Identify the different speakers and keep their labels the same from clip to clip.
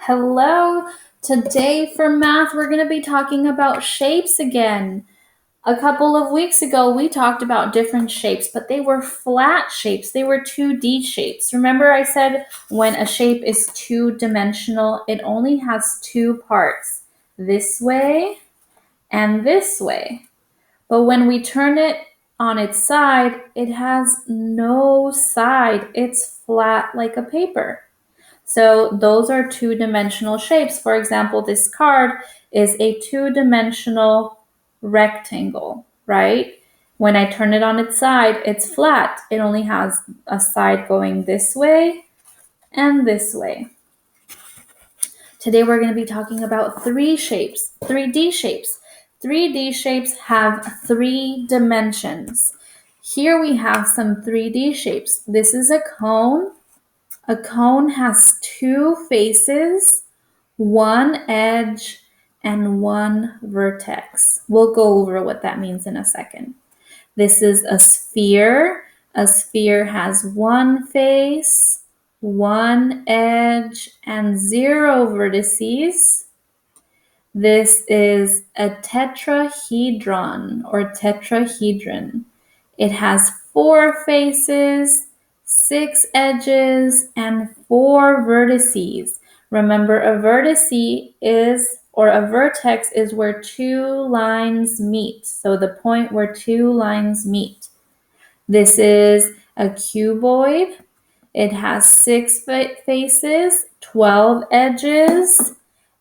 Speaker 1: Hello. Today for math, we're going to be talking about shapes again. A couple of weeks ago, we talked about different shapes, but they were flat shapes. They were 2D shapes. Remember I said when a shape is two-dimensional, it only has two parts, this way and this way. But when we turn it on its side, it has no side. It's flat like a paper. So those are two-dimensional shapes. For example, this card is a two-dimensional rectangle, right? When I turn it on its side, it's flat. It only has a side going this way and this way. Today we're going to be talking about 3D shapes. 3D shapes have 3 dimensions. Here we have some 3D shapes. This is a cone. A cone has 2 faces, 1 edge, and 1 vertex. We'll go over what that means in a second. This is a sphere. A sphere has 1 face, 1 edge, and 0 vertices. This is a tetrahedron or tetrahedron. It has 4 faces, 6 edges, and 4 vertices. Remember, a vertice is, or a vertex is where 2 lines meet. So the point where 2 lines meet. This is a cuboid. It has 6 faces, 12 edges,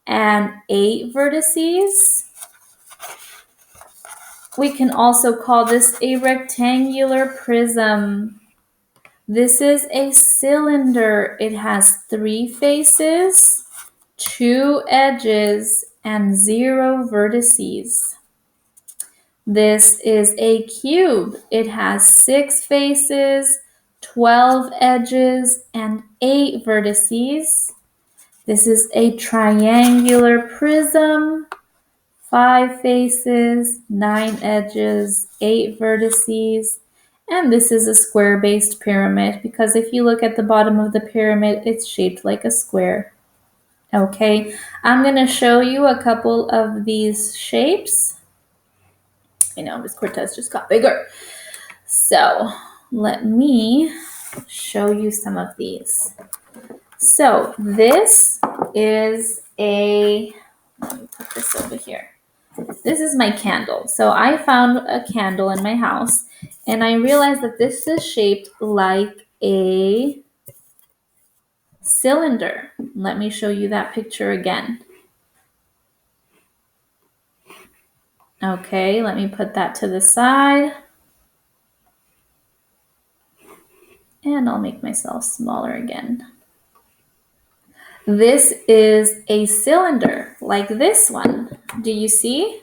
Speaker 1: and 8 vertices. We can also call this a rectangular prism. This is a cylinder. It has 3 faces, 2 edges, and 0 vertices. This is a cube. It has 6 faces, 12 edges, and 8 vertices. This is a triangular prism. 5 faces, 9 edges, 8 vertices. And this is a square-based pyramid because if you look at the bottom of the pyramid, it's shaped like a square. Okay, I'm going to show you a couple of these shapes. I know, Miss Cortez just got bigger. So let me show you some of these. So this is let me put this over here. This is my candle. So I found a candle in my house and I realized that this is shaped like a cylinder. Let me show you that picture again. Okay, let me put that to the side. And I'll make myself smaller again. This is a cylinder like this one. Do you see?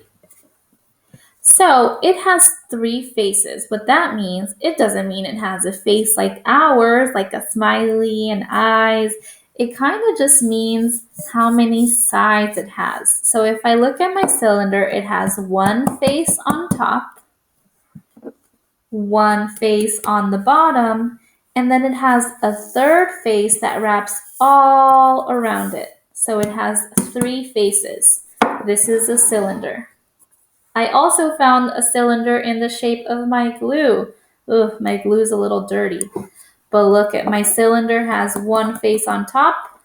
Speaker 1: So it has 3 faces. What that means, it doesn't mean it has a face like ours, like a smiley and eyes. It kind of just means how many sides it has. So if I look at my cylinder, it has 1 face on top, 1 face on the bottom, and then it has a 3rd face that wraps all around it. So it has 3 faces. This is a cylinder. I also found a cylinder in the shape of my glue. Ugh, my glue is a little dirty. But look at my cylinder has 1 face on top,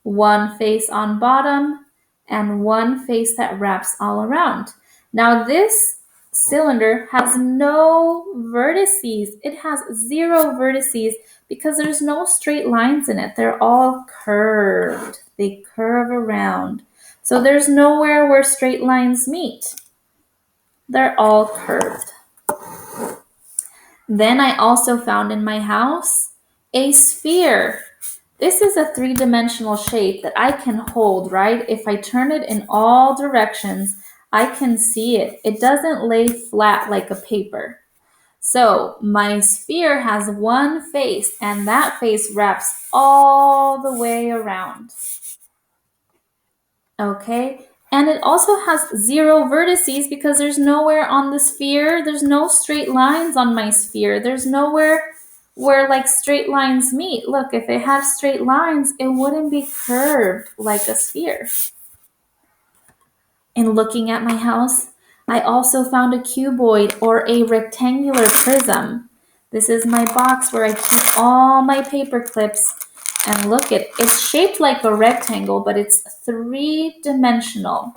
Speaker 1: 1 face on bottom, and 1 face that wraps all around. Now this cylinder has no vertices. It has 0 vertices because there's no straight lines in it. They're all curved. They curve around. So there's nowhere where straight lines meet. They're all curved. Then I also found in my house a sphere. This is a 3-dimensional shape that I can hold, right? If I turn it in all directions, I can see it. It doesn't lay flat like a paper. So my sphere has 1 face, and that face wraps all the way around. Okay? And it also has 0 vertices because there's nowhere on the sphere. There's no straight lines on my sphere. There's nowhere where like straight lines meet. Look, if it had straight lines, it wouldn't be curved like a sphere. In looking at my house, I also found a cuboid or a rectangular prism. This is my box where I keep all my paper clips. And look, it's shaped like a rectangle, but it's three-dimensional.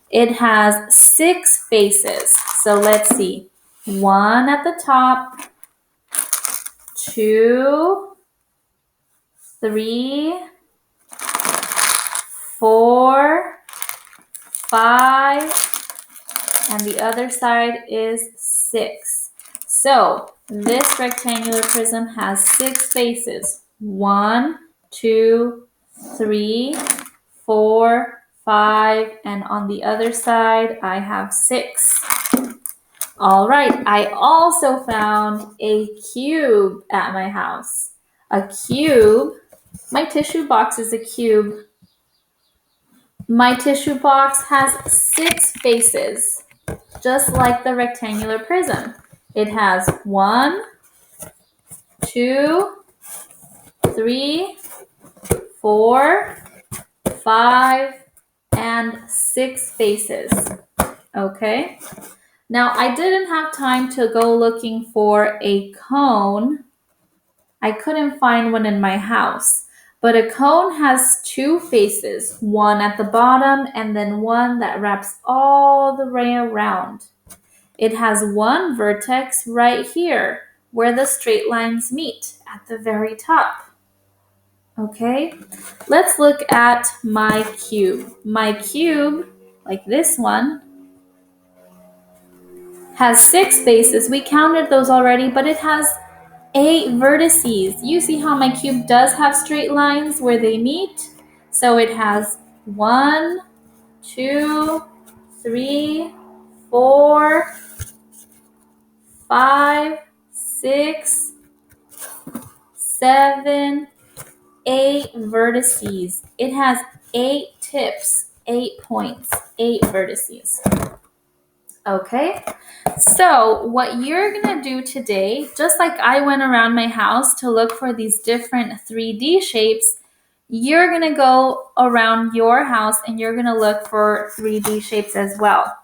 Speaker 1: It has 6 faces. So let's see. 1 at the top, 2, 3, 4, 5, and the other side is 6. So this rectangular prism has 6 faces. 1, 2, 3, 4, 5, and on the other side I have 6. All right, I also found a cube at my house. A cube, my tissue box is a cube. My tissue box has 6 faces, just like the rectangular prism. It has 1, 2, 3, 4, 5, and 6 faces. Okay? Now, I didn't have time to go looking for a cone. I couldn't find one in my house. But a cone has 2 faces, one at the bottom and then one that wraps all the way around. It has 1 vertex right here where the straight lines meet at the very top. Okay, let's look at my cube. My cube, like this one, has 6 faces. We counted those already, but it has 8 vertices. You see how my cube does have straight lines where they meet? So it has 1, 2, 3, 4, 5, 6, 7, 8 vertices. It has 8 tips, 8 points, 8 vertices. Okay, so what you're gonna do today, just like I went around my house to look for these different 3D shapes, you're gonna go around your house and you're gonna look for 3D shapes as well.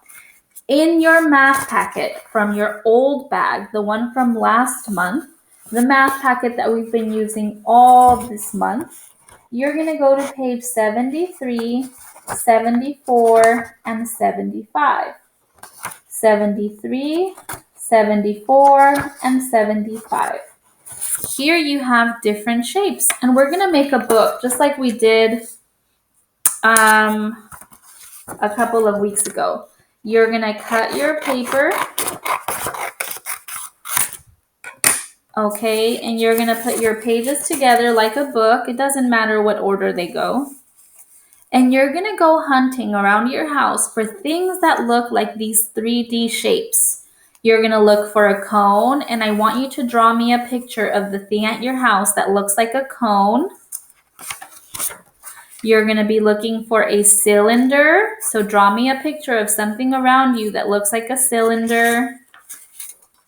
Speaker 1: In your math packet from your old bag, the one from last month, the math packet that we've been using all this month, you're going to go to page 73, 74, and 75. 73, 74, and 75. Here you have different shapes, and we're going to make a book just like we did a couple of weeks ago. You're going to cut your paper, okay, and you're going to put your pages together like a book. It doesn't matter what order they go. And you're going to go hunting around your house for things that look like these 3D shapes. You're going to look for a cone, and I want you to draw me a picture of the thing at your house that looks like a cone. You're going to be looking for a cylinder. So draw me a picture of something around you that looks like a cylinder.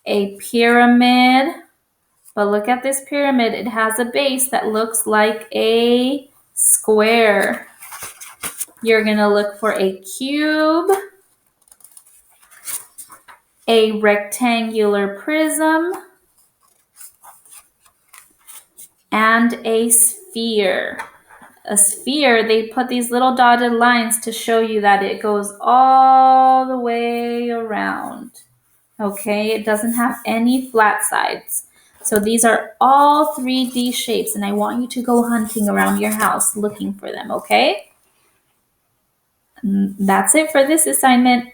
Speaker 1: A pyramid. But look at this pyramid. It has a base that looks like a square. You're going to look for a cube, a rectangular prism, and a sphere. A sphere, they put these little dotted lines to show you that it goes all the way around. Okay, it doesn't have any flat sides. So these are all 3D shapes, and I want you to go hunting around your house looking for them, okay? That's it for this assignment.